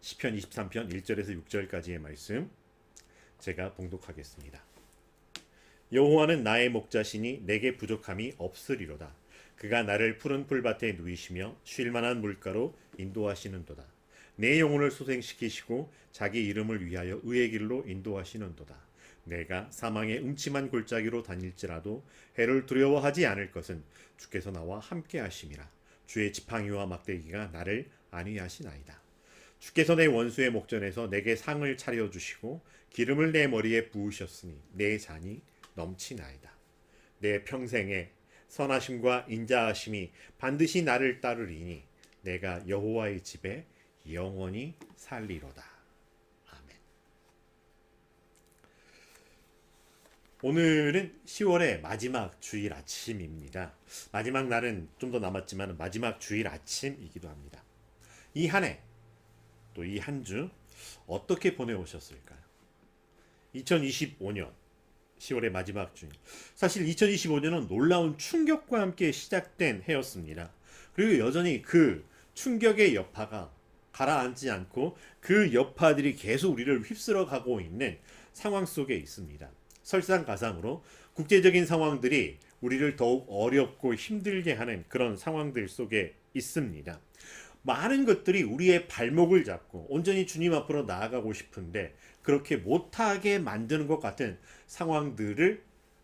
시편 23편 1절에서 6절까지의 말씀 제가 봉독하겠습니다. 여호와는 나의 목자시니 내게 부족함이 없으리로다. 그가 나를 푸른 풀밭에 누이시며 쉴 만한 물가로 인도하시는도다. 내 영혼을 소생시키시고 자기 이름을 위하여 의의 길로 인도하시는도다. 내가 사망의 음침한 골짜기로 다닐지라도 해를 두려워하지 않을 것은 주께서 나와 함께 하심이라. 주의 지팡이와 막대기가 나를 안위하시나이다. 주께서 내 원수의 목전에서 내게 상을 차려주시고 기름을 내 머리에 부으셨으니 내 잔이 넘치나이다. 내 평생에 선하심과 인자하심이 반드시 나를 따르리니 내가 여호와의 집에 영원히 살리로다. 아멘. 오늘은 10월의 마지막 주일 아침입니다. 마지막 날은 좀 더 남았지만 마지막 주일 아침이기도 합니다. 이 한 해, 또 이 한 주 어떻게 보내오셨을까요? 2025년 10월의 마지막 주일. 사실 2025년은 놀라운 충격과 함께 시작된 해였습니다. 그리고 여전히 그 충격의 여파가 가라앉지 않고 그 여파들이 계속 우리를 휩쓸어 가고 있는 상황 속에 있습니다. 설상가상으로 국제적인 상황들이 우리를 더욱 어렵고 힘들게 하는 그런 상황들 속에 있습니다. 많은 것들이 우리의 발목을 잡고 온전히 주님 앞으로 나아가고 싶은데 그렇게 못하게 만드는 것 같은 상황들을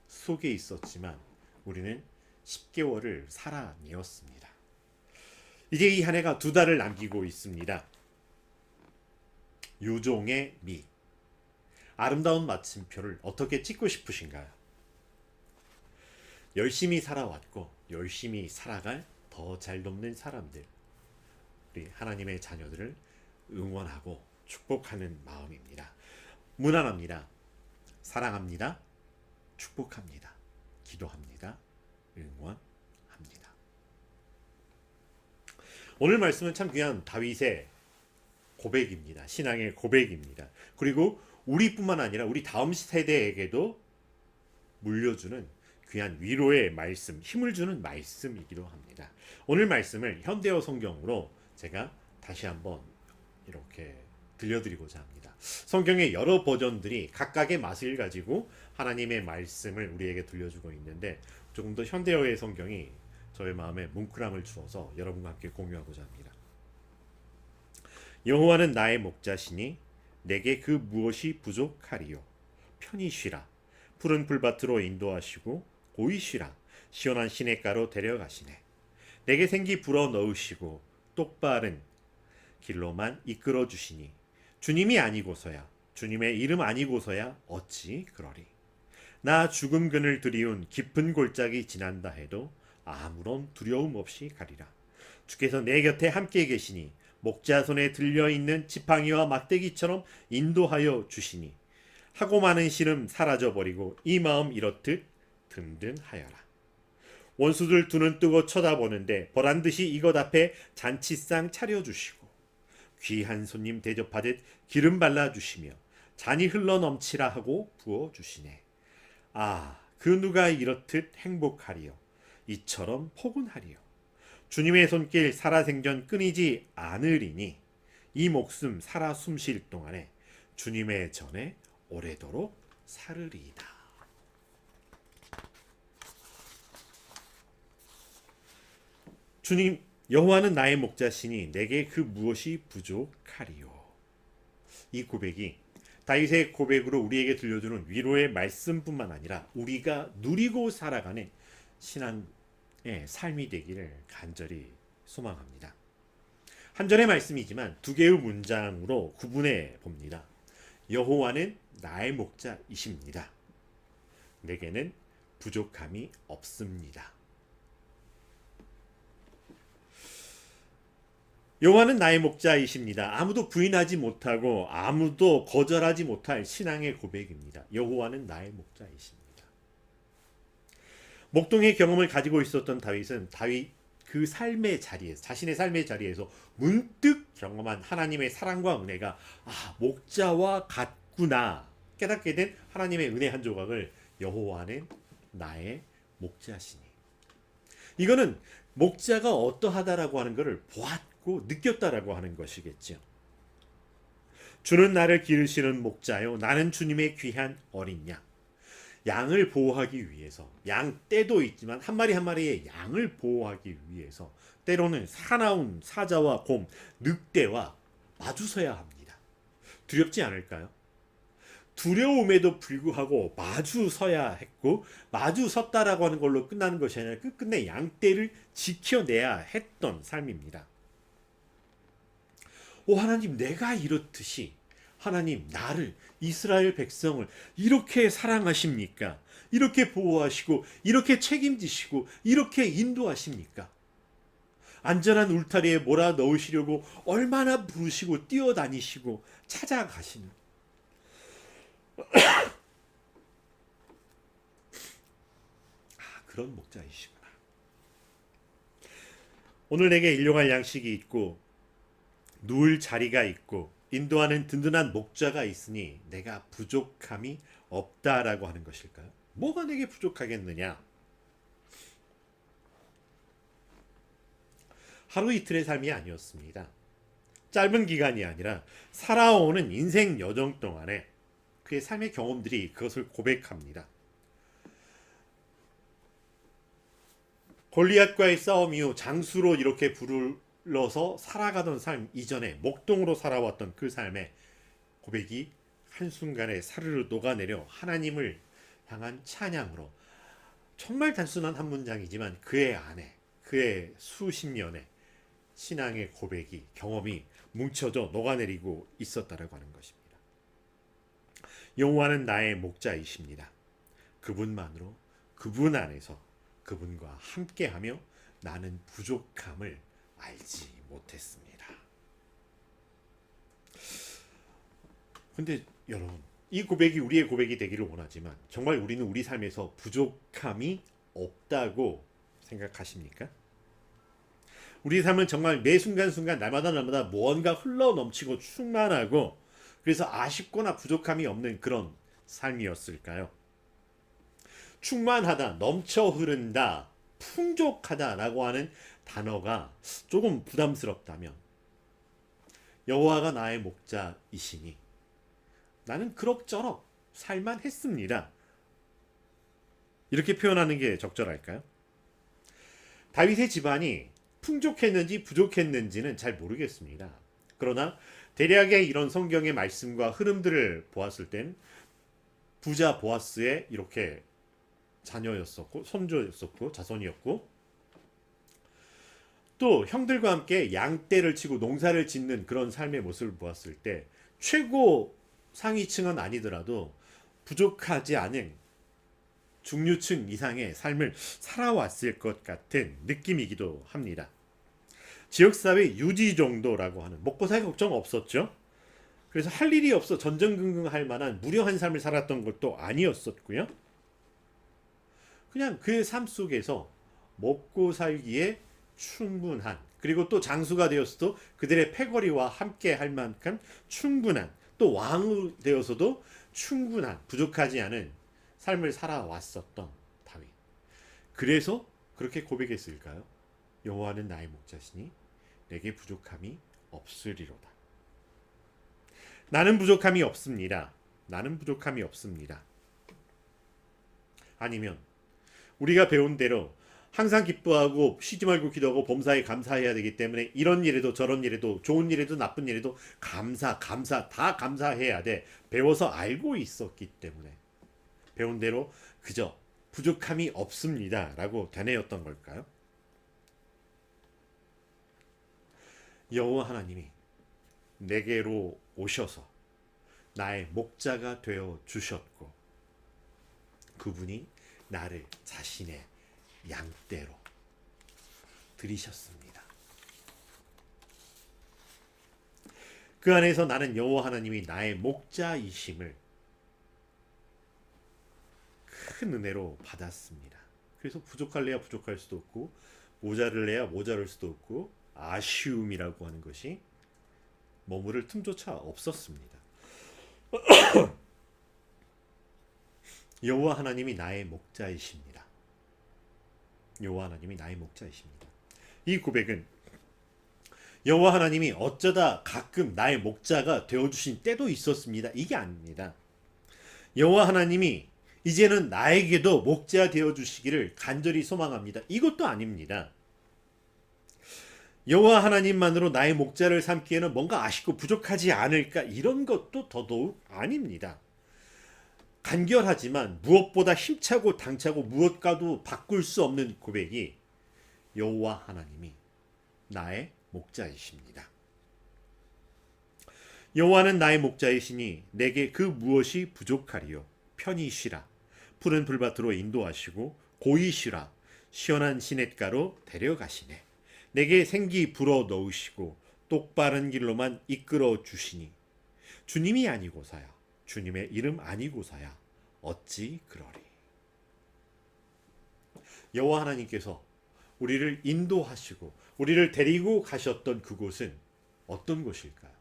속에 있었지만 우리는 10개월을 살아내었습니다. 이제 이 한 해가 2달을 남기고 있습니다. 유종의 미, 아름다운 마침표를 어떻게 찍고 싶으신가요? 열심히 살아왔고 열심히 살아갈 더 잘 돕는 사람들, 우리 하나님의 자녀들을 응원하고 축복하는 마음입니다. 무난합니다. 사랑합니다. 축복합니다. 기도합니다. 응원합니다. 오늘 말씀은 참 귀한 다윗의 고백입니다. 신앙의 고백입니다. 그리고 우리뿐만 아니라 우리 다음 세대에게도 물려주는 귀한 위로의 말씀, 힘을 주는 말씀이기도 합니다. 오늘 말씀을 현대어 성경으로 제가 다시 한번 이렇게 들려드리고자 합니다. 성경의 여러 버전들이 각각의 맛을 가지고 하나님의 말씀을 우리에게 들려주고 있는데 조금 더 현대어의 성경이 저의 마음에 뭉클함을 주어서 여러분과 함께 공유하고자 합니다. 여호와는 나의 목자시니 내게 그 무엇이 부족하리요. 편히 쉬라. 푸른 풀밭으로 인도하시고 고이 쉬라. 시원한 시냇가로 데려가시네. 내게 생기 불어 넣으시고 똑바른 길로만 이끌어 주시니 주님이 아니고서야, 주님의 이름 아니고서야 어찌 그러리. 나 죽음 그늘 들이운 깊은 골짜기 지난다 해도 아무런 두려움 없이 가리라. 주께서 내 곁에 함께 계시니 목자 손에 들려있는 지팡이와 막대기처럼 인도하여 주시니 하고 많은 시름 사라져버리고 이 마음 이렇듯 든든하여라. 원수들 두 눈 뜨고 쳐다보는데 보란듯이 이것 앞에 잔치상 차려주시고 귀한 손님 대접하듯 기름 발라주시며 잔이 흘러 넘치라 하고 부어주시네. 아, 그 누가 이렇듯 행복하리요. 이처럼 포근하리요. 주님의 손길 살아생전 끊이지 않으리니 이 목숨 살아 숨쉴 동안에 주님의 전에 오래도록 살으리이다. 주님, 여호와는 나의 목자시니 내게 그 무엇이 부족하리요. 이 고백이 다윗의 고백으로 우리에게 들려주는 위로의 말씀뿐만 아니라 우리가 누리고 살아가는 신앙의 삶이 되기를 간절히 소망합니다. 한 절의 말씀이지만 두 개의 문장으로 구분해 봅니다. 여호와는 나의 목자이십니다. 내게는 부족함이 없습니다. 여호와는 나의 목자이십니다. 아무도 부인하지 못하고 아무도 거절하지 못할 신앙의 고백입니다. 여호와는 나의 목자이십니다. 목동의 경험을 가지고 있었던 다윗은 그 삶의 자리에서, 자신의 삶의 자리에서 문득 경험한 하나님의 사랑과 은혜가 목자와 같구나 깨닫게 된 하나님의 은혜 한 조각을 여호와는 나의 목자시니, 이거는 목자가 어떠하다라고 하는 것을 보았고 느꼈다라고 하는 것이겠죠. 주는 나를 기르시는 목자요 나는 주님의 귀한 어린 양. 양을 보호하기 위해서 양 떼도 있지만 한 마리 한 마리의 양을 보호하기 위해서 때로는 사나운 사자와 곰, 늑대와 마주서야 합니다. 두렵지 않을까요? 두려움에도 불구하고 마주 서야 했고 마주 섰다라고 하는 걸로 끝나는 것이 아니라 끝끝내 양떼를 지켜내야 했던 삶입니다. 오 하나님 내가 이렇듯이 하나님 나를 이스라엘 백성을 이렇게 사랑하십니까? 이렇게 보호하시고 이렇게 책임지시고 이렇게 인도하십니까? 안전한 울타리에 몰아넣으시려고 얼마나 부르시고 뛰어다니시고 찾아가시는 그런 목자이시구나. 오늘 내게 일용할 양식이 있고 누울 자리가 있고 인도하는 든든한 목자가 있으니 내가 부족함이 없다라고 하는 것일까요? 뭐가 내게 부족하겠느냐? 하루 이틀의 삶이 아니었습니다. 짧은 기간이 아니라 살아오는 인생 여정 동안에 그의 삶의 경험들이 그것을 고백합니다. 골리앗과의 싸움 이후 장수로 이렇게 불러서 살아가던 삶 이전에 목동으로 살아왔던 그 삶의 고백이 한순간에 사르르 녹아내려 하나님을 향한 찬양으로 정말 단순한 한 문장이지만 그의 안에 그의 수십 년의 신앙의 고백이 경험이 뭉쳐져 녹아내리고 있었다라고 하는 것입니다. 여호와는 나의 목자이십니다. 그분만으로 그분 안에서 그분과 함께하며 나는 부족함을 알지 못했습니다. 근데 여러분 이 고백이 우리의 고백이 되기를 원하지만 정말 우리는 우리 삶에서 부족함이 없다고 생각하십니까? 우리 삶은 정말 매 순간순간 날마다 무언가 흘러넘치고 충만하고 그래서 아쉽거나 부족함이 없는 그런 삶이었을까요? 충만하다, 넘쳐 흐른다, 풍족하다라고 하는 단어가 조금 부담스럽다면 여호와가 나의 목자이시니 나는 그럭저럭 살만 했습니다. 이렇게 표현하는 게 적절할까요? 다윗의 집안이 풍족했는지 부족했는지는 잘 모르겠습니다. 그러나 대략의 이런 성경의 말씀과 흐름들을 보았을 땐 부자 보아스의 이렇게 자녀였었고 손주였었고 자손이었고 또 형들과 함께 양떼를 치고 농사를 짓는 그런 삶의 모습을 보았을 때 최고 상위층은 아니더라도 부족하지 않은 중류층 이상의 삶을 살아왔을 것 같은 느낌이기도 합니다. 지역사회 유지 정도라고 하는 먹고 살기 걱정 없었죠. 그래서 할 일이 없어 전전긍긍할 만한 무료한 삶을 살았던 것도 아니었었고요. 그냥 그의 삶 속에서 먹고 살기에 충분한 그리고 또 장수가 되었어도 그들의 패거리와 함께 할 만큼 충분한 또 왕이 되어서도 충분한 부족하지 않은 삶을 살아왔었던 다윗. 그래서 그렇게 고백했을까요? 여호와는 나의 목자시니 내게 부족함이 없으리로다. 나는 부족함이 없습니다. 나는 부족함이 없습니다. 아니면 우리가 배운 대로 항상 기뻐하고 쉬지 말고 기도하고 범사에 감사해야 되기 때문에 이런 일에도 저런 일에도 좋은 일에도 나쁜 일에도 감사 다 감사해야 돼. 배워서 알고 있었기 때문에 배운 대로 그저 부족함이 없습니다 라고 되뇌었던 걸까요? 여호와 하나님이 내게로 오셔서 나의 목자가 되어 주셨고 그분이 나를 자신의 양떼로 들이셨습니다. 그 안에서 나는 여호와 하나님이 나의 목자이심을 큰 은혜로 받았습니다. 그래서 부족할래야 부족할 수도 없고 모자랄래야 모자랄 수도 없고 아쉬움이라고 하는 것이 머무를 틈조차 없었습니다. 여호와 하나님이 나의 목자이십니다. 여호와 하나님이 나의 목자이십니다. 이 고백은 여호와 하나님이 어쩌다 가끔 나의 목자가 되어주신 때도 있었습니다. 이게 아닙니다. 여호와 하나님이 이제는 나에게도 목자 되어주시기를 간절히 소망합니다. 이것도 아닙니다. 여호와 하나님만으로 나의 목자를 삼기에는 뭔가 아쉽고 부족하지 않을까, 이런 것도 더더욱 아닙니다. 간결하지만 무엇보다 힘차고 당차고 무엇과도 바꿀 수 없는 고백이 여호와 하나님이 나의 목자이십니다. 여호와는 나의 목자이시니 내게 그 무엇이 부족하리요. 편히 쉬라. 푸른 풀밭으로 인도하시고 고이 쉬라. 시원한 시냇가로 데려가시네. 내게 생기 불어 넣으시고 똑바른 길로만 이끌어 주시니 주님이 아니고서야, 주님의 이름 아니고서야 어찌 그러리. 여호와 하나님께서 우리를 인도하시고 우리를 데리고 가셨던 그곳은 어떤 곳일까요?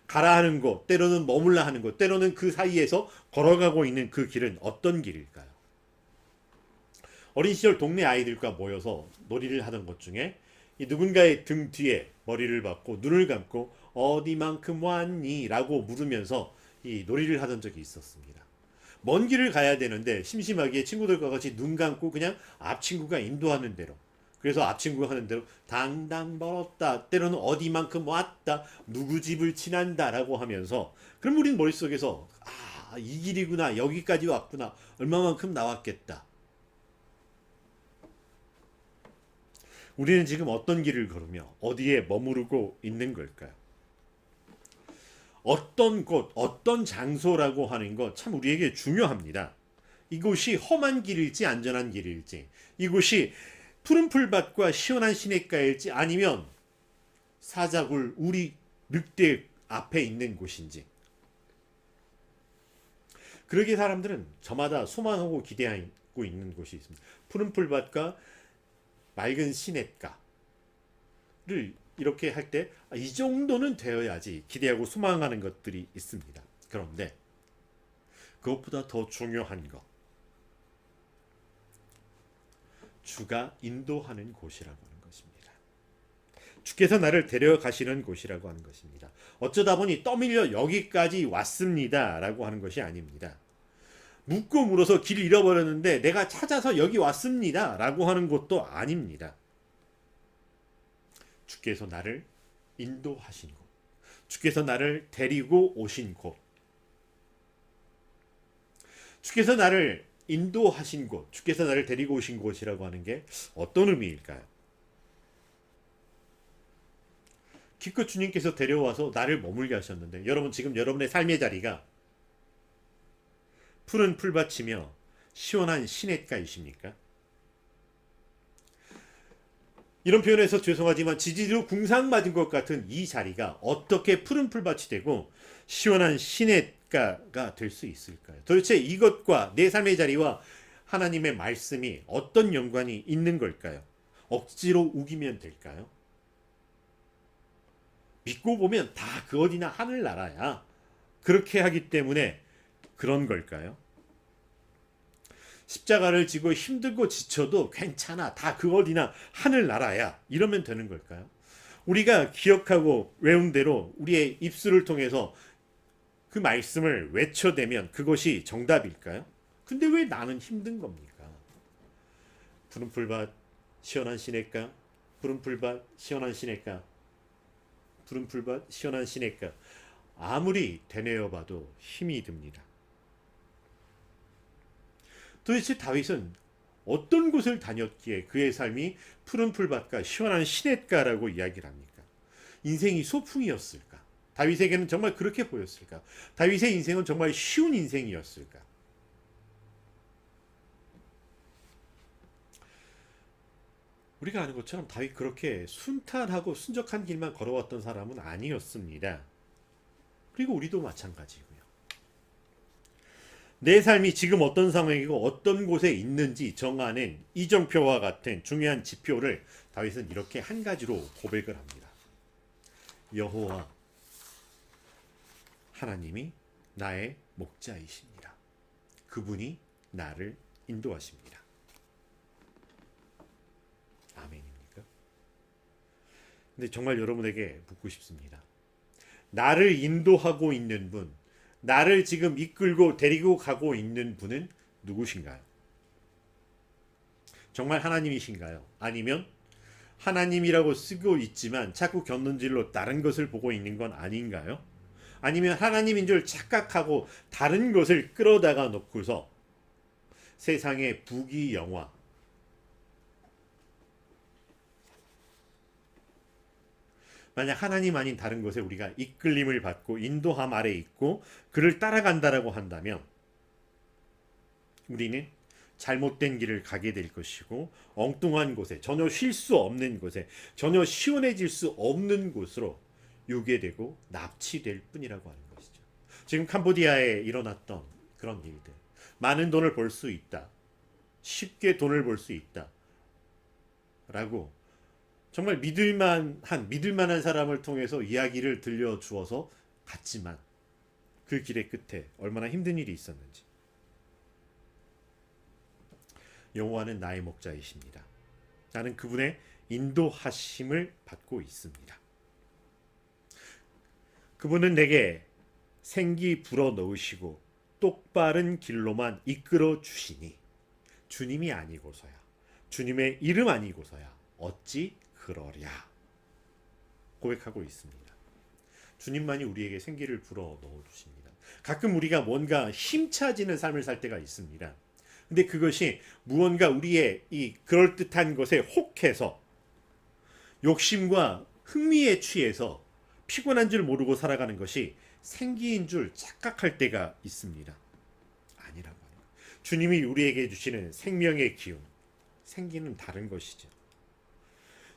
가라 하는 곳, 때로는 머물라 하는 곳, 때로는 그 사이에서 걸어가고 있는 그 길은 어떤 길일까요? 어린 시절 동네 아이들과 모여서 놀이를 하던 것 중에 이 누군가의 등 뒤에 머리를 박고 눈을 감고 어디만큼 왔니? 라고 물으면서 이 놀이를 하던 적이 있었습니다. 먼 길을 가야 되는데 심심하게 친구들과 같이 눈 감고 그냥 앞 친구가 인도하는 대로, 그래서 앞 친구가 하는 대로 당당 멀었다, 때로는 어디만큼 왔다, 누구 집을 지난다 라고 하면서, 그럼 우린 머릿속에서 이 길이구나, 여기까지 왔구나, 얼마만큼 나왔겠다. 우리는 지금 어떤 길을 걸으며 어디에 머무르고 있는 걸까요? 어떤 곳, 어떤 장소라고 하는 것 참 우리에게 중요합니다. 이곳이 험한 길일지 안전한 길일지, 이곳이 푸른 풀밭과 시원한 시냇가일지 아니면 사자굴 우리 늑대 앞에 있는 곳인지. 그러기에 사람들은 저마다 소망하고 기대하고 있는 곳이 있습니다. 푸른 풀밭과 맑은 시냇가를 이렇게 할 때 이 정도는 되어야지 기대하고 소망하는 것들이 있습니다. 그런데 그것보다 더 중요한 것, 주가 인도하는 곳이라고 하는 것입니다. 주께서 나를 데려가시는 곳이라고 하는 것입니다. 어쩌다 보니 떠밀려 여기까지 왔습니다 라고 하는 것이 아닙니다. 묻고 물어서 길을 잃어버렸는데 내가 찾아서 여기 왔습니다 라고 하는 것도 아닙니다. 주께서 나를 인도하신 곳, 주께서 나를 데리고 오신 곳, 주께서 나를 인도하신 곳, 주께서 나를 데리고 오신 곳이라고 하는 게 어떤 의미일까요? 기껏 주님께서 데려와서 나를 머물게 하셨는데, 여러분 지금 여러분의 삶의 자리가 푸른 풀밭이며 시원한 시냇가이십니까? 이런 표현에서 죄송하지만 지지로 궁상 맞은 것 같은 이 자리가 어떻게 푸른 풀밭이 되고 시원한 시냇가가 될 수 있을까요? 도대체 이것과 내 삶의 자리와 하나님의 말씀이 어떤 연관이 있는 걸까요? 억지로 우기면 될까요? 믿고 보면 다 그 어디나 하늘나라야. 그렇게 하기 때문에 그런 걸까요? 십자가를 지고 힘들고 지쳐도 괜찮아, 다 그 어디나 하늘나라야, 이러면 되는 걸까요? 우리가 기억하고 외운 대로 우리의 입술을 통해서 그 말씀을 외쳐대면 그것이 정답일까요? 근데 왜 나는 힘든 겁니까? 푸른 풀밭 시원한 시냇가, 푸른 풀밭 시원한 시냇가, 푸른 풀밭 시원한 시냇가, 아무리 되뇌어 봐도 힘이 듭니다. 도대체 다윗은 어떤 곳을 다녔기에 그의 삶이 푸른 풀밭과 시원한 시냇가라고 이야기를 합니까? 인생이 소풍이었을까? 다윗에게는 정말 그렇게 보였을까? 다윗의 인생은 정말 쉬운 인생이었을까? 우리가 아는 것처럼 다윗 그렇게 순탄하고 순적한 길만 걸어왔던 사람은 아니었습니다. 그리고 우리도 마찬가지고요. 내 삶이 지금 어떤 상황이고 어떤 곳에 있는지 정하는 이정표와 같은 중요한 지표를 다윗은 이렇게 한 가지로 고백을 합니다. 여호와 하나님이 나의 목자이십니다. 그분이 나를 인도하십니다. 아멘입니까? 근데 정말 여러분에게 묻고 싶습니다. 나를 인도하고 있는 분, 나를 지금 이끌고 데리고 가고 있는 분은 누구신가요? 정말 하나님이신가요? 아니면 하나님이라고 쓰고 있지만 자꾸 곁눈질로 다른 것을 보고 있는 건 아닌가요? 아니면 하나님인 줄 착각하고 다른 것을 끌어다가 놓고서 세상의 부귀영화, 만약 하나님 아닌 다른 것에 우리가 이끌림을 받고 인도함 아래 있고 그를 따라간다라고 한다면 우리는 잘못된 길을 가게 될 것이고 엉뚱한 곳에, 전혀 쉴 수 없는 곳에, 전혀 시원해질 수 없는 곳으로 유괴되고 납치될 뿐이라고 하는 것이죠. 지금 캄보디아에 일어났던 그런 일들, 많은 돈을 벌 수 있다, 쉽게 돈을 벌 수 있다 라고 정말 믿을만한 사람을 통해서 이야기를 들려주어서 갔지만 그 길의 끝에 얼마나 힘든 일이 있었는지. 여호와는 나의 목자이십니다. 나는 그분의 인도하심을 받고 있습니다. 그분은 내게 생기 불어넣으시고 똑바른 길로만 이끌어 주시니 주님이 아니고서야, 주님의 이름 아니고서야 어찌 그러랴 고백하고 있습니다. 주님만이 우리에게 생기를 불어넣어 주십니다. 가끔 우리가 뭔가 힘차지는 삶을 살 때가 있습니다. 근데 그것이 무언가 우리의 이 그럴듯한 것에 혹해서 욕심과 흥미에 취해서 피곤한 줄 모르고 살아가는 것이 생기인 줄 착각할 때가 있습니다. 아니라고 하는 거예요. 주님이 우리에게 주시는 생명의 기운, 생기는 다른 것이죠.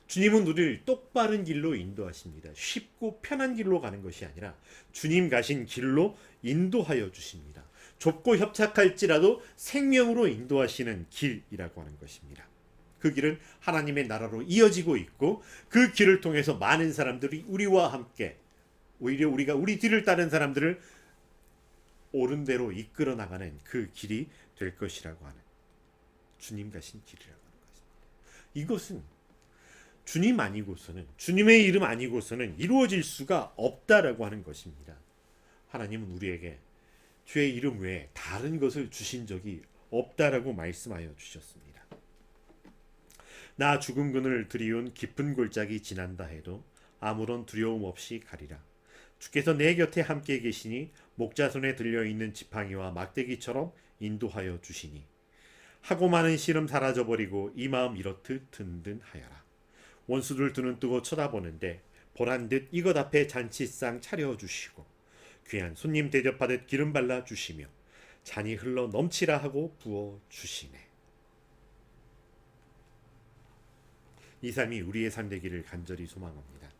주님은 우리를 똑바른 길로 인도하십니다. 쉽고 편한 길로 가는 것이 아니라 주님 가신 길로 인도하여 주십니다. 좁고 협착할지라도 생명으로 인도하시는 길이라고 하는 것입니다. 그 길은 하나님의 나라로 이어지고 있고 그 길을 통해서 많은 사람들이 우리와 함께, 오히려 우리가 우리 뒤를 따른 사람들을 옳은 대로 이끌어 나가는 그 길이 될 것이라고 하는, 주님 가신 길이라고 하는 것입니다. 이것은 주님 아니고서는, 주님의 이름 아니고서는 이루어질 수가 없다라고 하는 것입니다. 하나님은 우리에게 주의 이름 외에 다른 것을 주신 적이 없다라고 말씀하여 주셨습니다. 나 죽은 그늘 드리운 깊은 골짜기 지난다 해도 아무런 두려움 없이 가리라. 주께서 내 곁에 함께 계시니 목자 손에 들려있는 지팡이와 막대기처럼 인도하여 주시니 하고 많은 시름 사라져버리고 이 마음 이렇듯 든든하여라. 원수들 두 눈 뜨고 쳐다보는데 보란듯 이것 앞에 잔치상 차려주시고 귀한 손님 대접하듯 기름 발라주시며 잔이 흘러 넘치라 하고 부어주시네. 이 삶이 우리의 삶 되기를 간절히 소망합니다.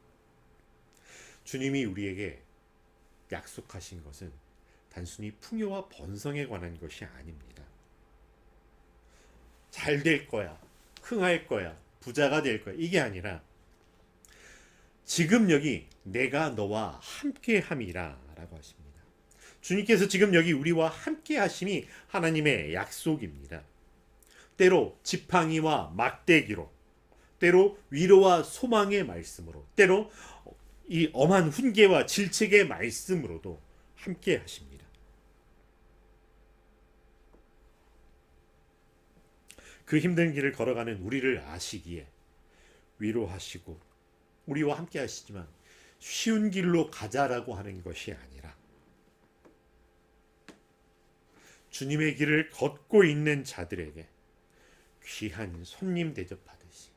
주님이 우리에게 약속하신 것은 단순히 풍요와 번성에 관한 것이 아닙니다. 잘 될 거야, 흥할 거야, 부자가 될 거야, 이게 아니라 지금 여기 내가 너와 함께 함이라 라고 하십니다. 주님께서 지금 여기 우리와 함께 하심이 하나님의 약속입니다. 때로 지팡이와 막대기로, 때로 위로와 소망의 말씀으로, 때로 이 엄한 훈계와 질책의 말씀으로도 함께 하십니다. 그 힘든 길을 걸어가는 우리를 아시기에 위로하시고 우리와 함께 하시지만 쉬운 길로 가자라고 하는 것이 아니라 주님의 길을 걷고 있는 자들에게 귀한 손님 대접하듯이,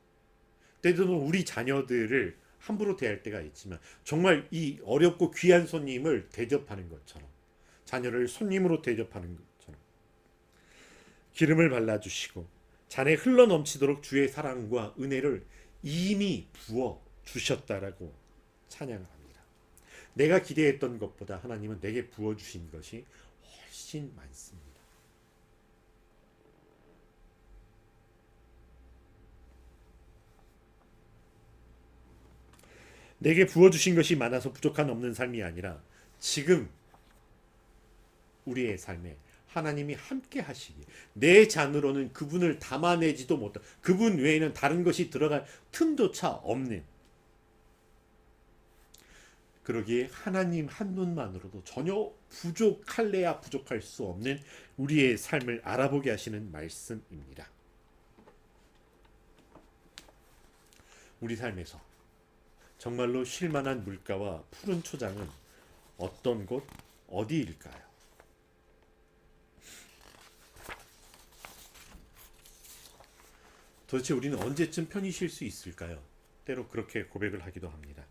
때로는 우리 자녀들을 함부로 대할 때가 있지만 정말 이 어렵고 귀한 손님을 대접하는 것처럼, 자녀를 손님으로 대접하는 것처럼 기름을 발라주시고 잔에 흘러넘치도록 주의 사랑과 은혜를 이미 부어 주셨다라고 찬양합니다. 내가 기대했던 것보다 하나님은 내게 부어주신 것이 훨씬 많습니다. 내게 부어주신 것이 많아서 부족한 없는 삶이 아니라 지금 우리의 삶에 하나님이 함께 하시기, 내 잔으로는 그분을 담아내지도 못한, 그분 외에는 다른 것이 들어갈 틈조차 없는 그러기에 하나님 한눈만으로도 전혀 부족할래야 부족할 수 없는 우리의 삶을 알아보게 하시는 말씀입니다. 우리 삶에서 정말로 쉴만한 물가와 푸른 초장은 어떤 곳, 어디일까요? 도대체 우리는 언제쯤 편히 쉴 수 있을까요? 때로 그렇게 고백을 하기도 합니다.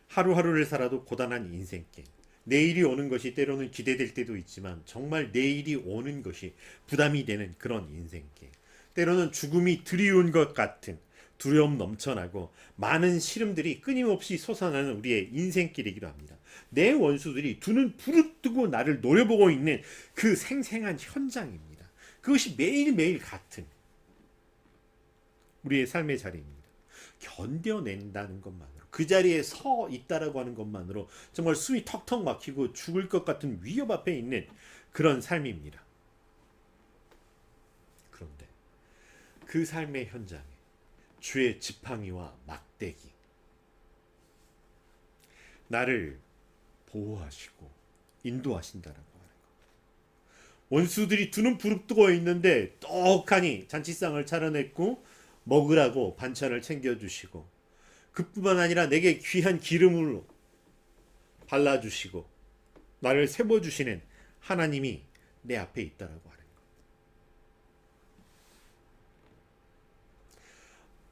하루하루를 살아도 고단한 인생길. 내일이 오는 것이 때로는 기대될 때도 있지만 정말 내일이 오는 것이 부담이 되는 그런 인생길. 때로는 죽음이 드리운 것 같은 두려움 넘쳐나고 많은 시름들이 끊임없이 솟아나는 우리의 인생길이기도 합니다. 내 원수들이 두 눈 부릅뜨고 나를 노려보고 있는 그 생생한 현장입니다. 그것이 매일매일 같은 우리의 삶의 자리입니다. 견뎌낸다는 것만으로, 그 자리에 서 있다라고 하는 것만으로 정말 숨이 턱턱 막히고 죽을 것 같은 위협 앞에 있는 그런 삶입니다. 그런데 그 삶의 현장에 주의 지팡이와 막대기, 나를 보호하시고 인도하신다라고 하는 것. 원수들이 두 눈 부릅뜨고 있는데 떡하니 잔치상을 차려냈고 먹으라고 반찬을 챙겨주시고, 그뿐만 아니라 내게 귀한 기름으로 발라주시고 나를 세워주시는 하나님이 내 앞에 있다라고 하는 것.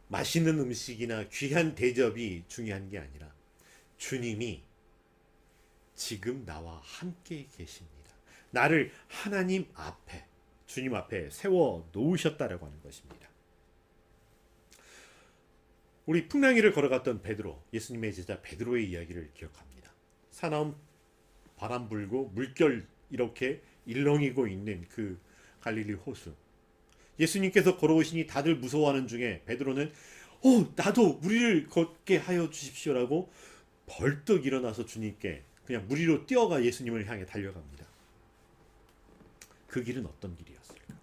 맛있는 음식이나 귀한 대접이 중요한 게 아니라 주님이 지금 나와 함께 계십니다. 나를 하나님 앞에, 주님 앞에 세워 놓으셨다라고 하는 것입니다. 우리 풍랑이를 걸어갔던 베드로, 예수님의 제자 베드로의 이야기를 기억합니다. 사나운 바람 불고 물결 이렇게 일렁이고 있는 그 갈릴리 호수. 예수님께서 걸어오시니 다들 무서워하는 중에 베드로는 나도 무리를 걷게 하여 주십시오라고 벌떡 일어나서 주님께 그냥 물 위로 뛰어가 예수님을 향해 달려갑니다. 그 길은 어떤 길이었을까?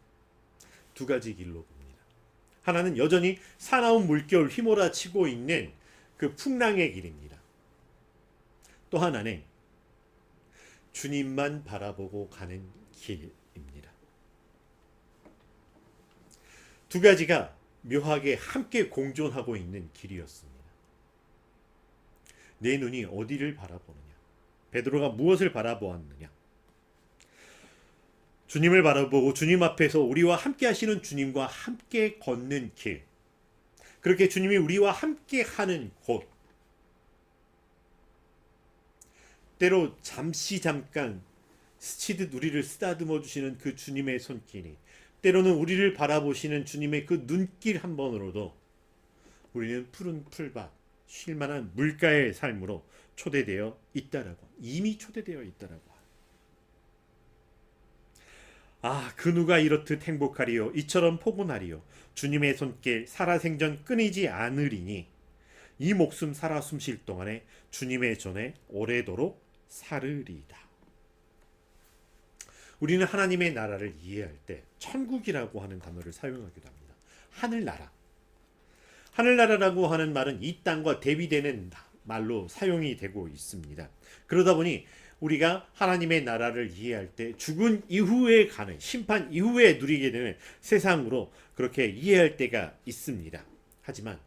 두 가지 길로 봅니다. 하나는 여전히 사나운 물결 휘몰아치고 있는 그 풍랑의 길입니다. 또 하나는 주님만 바라보고 가는 길입니다. 두 가지가 묘하게 함께 공존하고 있는 길이었습니다. 내 눈이 어디를 바라보느냐? 베드로가 무엇을 바라보았느냐? 주님을 바라보고 주님 앞에서 우리와 함께 하시는 주님과 함께 걷는 길. 그렇게 주님이 우리와 함께 하는 곳. 때로 잠깐 스치듯 우리를 쓰다듬어 주시는 그 주님의 손길이, 때로는 우리를 바라보시는 주님의 그 눈길 한 번으로도 우리는 푸른 풀밭, 쉴만한 물가의 삶으로 초대되어 있다라고, 이미 초대되어 있다라고. 그 누가 이렇듯 행복하리요, 이처럼 포근하리요. 주님의 손길 살아생전 끊이지 않으리니 이 목숨 살아 숨쉴 동안에 주님의 전에 오래도록 살으리이다. 우리는 하나님의 나라를 이해할 때 천국이라고 하는 단어를 사용하기도 합니다. 하늘나라. 하늘나라라고 하는 말은 이 땅과 대비되는 말로 사용이 되고 있습니다. 그러다 보니 우리가 하나님의 나라를 이해할 때 죽은 이후에 가는, 심판 이후에 누리게 되는 세상으로 그렇게 이해할 때가 있습니다. 하지만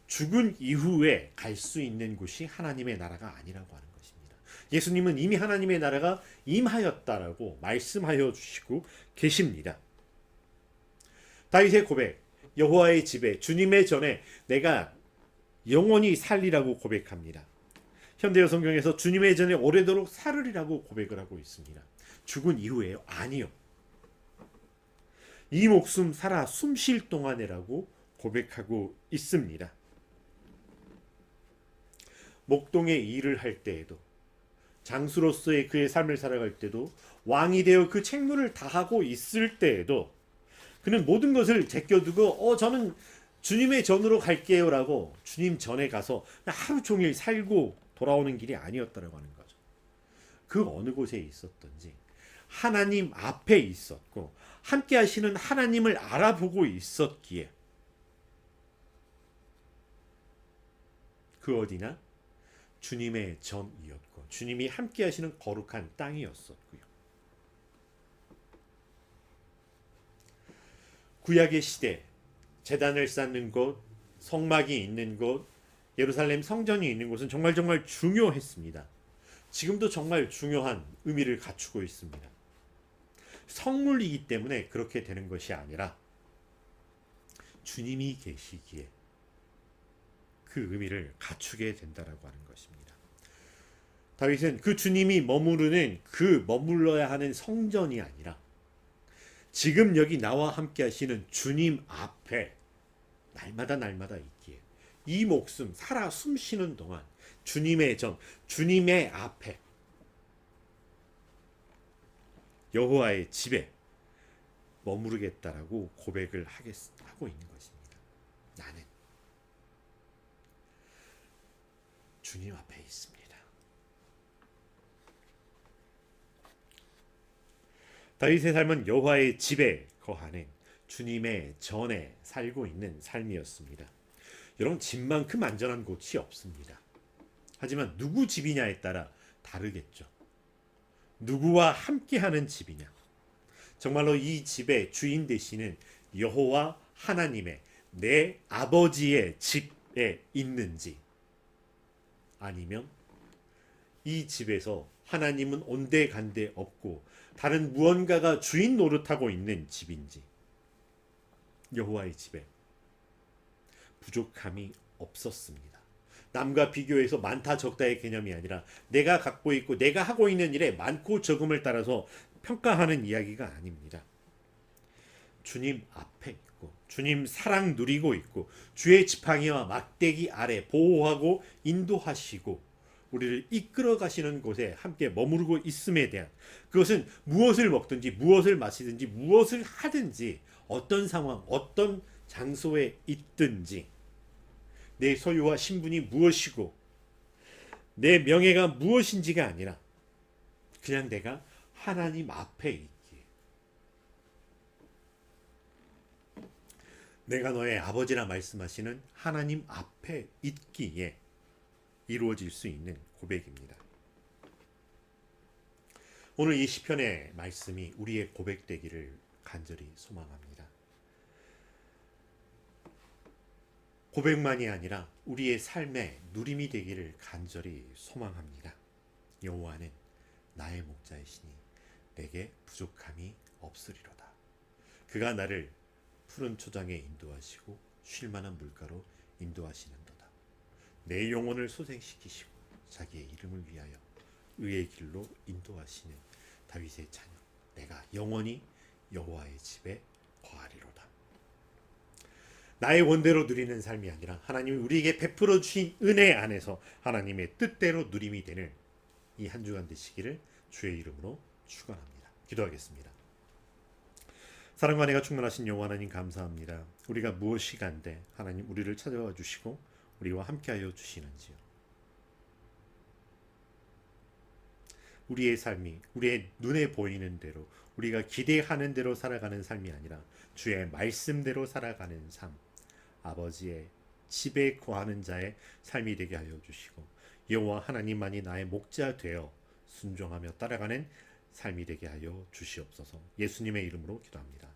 죽은 이후에 갈 수 있는 곳이 하나님의 나라가 아니라고 하는 것입니다. 예수님은 이미 하나님의 나라가 임하였다라고 말씀하여 주시고 계십니다. 다윗의 고백, 여호와의 집에 주님의 전에 내가 영원히 살리라고 고백합니다. 현대어 성경에서 주님의 전에 오래도록 살으리라고 고백을 하고 있습니다. 죽은 이후에요? 아니요. 이 목숨 살아 숨 쉴 동안에라고 고백하고 있습니다. 목동의 일을 할 때에도, 장수로서의 그의 삶을 살아갈 때도, 왕이 되어 그 책무를 다하고 있을 때에도 그는 모든 것을 제껴두고 저는 주님의 전으로 갈게요 라고 주님 전에 가서 하루 종일 살고 돌아오는 길이 아니었다라고 하는 거죠. 그 어느 곳에 있었던지 하나님 앞에 있었고 함께 하시는 하나님을 알아보고 있었기에 그 어디나 주님의 전이었고 주님이 함께 하시는 거룩한 땅이었었고요. 구약의 시대 제단을 쌓는 곳, 성막이 있는 곳, 예루살렘 성전이 있는 곳은 정말 중요했습니다. 지금도 정말 중요한 의미를 갖추고 있습니다. 성물이기 때문에 그렇게 되는 것이 아니라 주님이 계시기에 그 의미를 갖추게 된다라고 하는 것입니다. 다윗은 그 주님이 머무르는 그 머물러야 하는 성전이 아니라 지금 여기 나와 함께 하시는 주님 앞에 날마다 있기에 이 목숨 살아 숨쉬는 동안 주님의 전, 주님의 앞에 여호와의 집에 머무르겠다라고 고백을 하고 있는 것입니다. 나는 주님 앞에 있습니다. 다윗의 삶은 여호와의 집에 거하는 주님의 전에 살고 있는 삶이었습니다. 여러분, 집만큼 안전한 곳이 없습니다. 하지만 누구 집이냐에 따라 다르겠죠. 누구와 함께하는 집이냐. 정말로 이 집의 주인 되시는 여호와 하나님의 내 아버지의 집에 있는지, 아니면 이 집에서 하나님은 온데간데 없고 다른 무언가가 주인 노릇하고 있는 집인지. 여호와의 집에 부족함이 없었습니다. 남과 비교해서 많다 적다의 개념이 아니라 내가 갖고 있고 내가 하고 있는 일에 많고 적음을 따라서 평가하는 이야기가 아닙니다. 주님 앞에 있고 주님 사랑 누리고 있고 주의 지팡이와 막대기 아래 보호하고 인도하시고 우리를 이끌어 가시는 곳에 함께 머무르고 있음에 대한, 그것은 무엇을 먹든지 무엇을 마시든지 무엇을 하든지 어떤 상황 어떤 장소에 있든지 내 소유와 신분이 무엇이고 내 명예가 무엇인지가 아니라 그냥 내가 하나님 앞에 있기에, 내가 너의 아버지라 말씀하시는 하나님 앞에 있기에 이루어질 수 있는 고백입니다. 오늘 이 시편의 말씀이 우리의 고백되기를 간절히 소망합니다. 고백만이 아니라 우리의 삶의 누림이 되기를 간절히 소망합니다. 여호와는 나의 목자이시니 내게 부족함이 없으리로다. 그가 나를 푸른 초장에 인도하시고 쉴 만한 물가로 인도하시는도다. 내 영혼을 소생시키시고 자기의 이름을 위하여 의의 길로 인도하시는 다윗의 자녀, 내가 영원히 여호와의 집에 거하리로다. 나의 원대로 누리는 삶이 아니라 하나님이 우리에게 베풀어 주신 은혜 안에서 하나님의 뜻대로 누림이 되는 이 한 주간 되시기를 주의 이름으로 축원합니다. 기도하겠습니다. 사랑과 은혜가 충만하신 여호와 하나님, 감사합니다. 우리가 무엇이 간데 하나님 우리를 찾아와 주시고 우리와 함께하여 주시는지요. 우리의 삶이 우리의 눈에 보이는 대로 우리가 기대하는 대로 살아가는 삶이 아니라 주의 말씀대로 살아가는 삶, 아버지의 집에 거하는 자의 삶이 되게 하여 주시고 여호와 하나님만이 나의 목자 되어 순종하며 따라가는 삶이 되게 하여 주시옵소서. 예수님의 이름으로 기도합니다.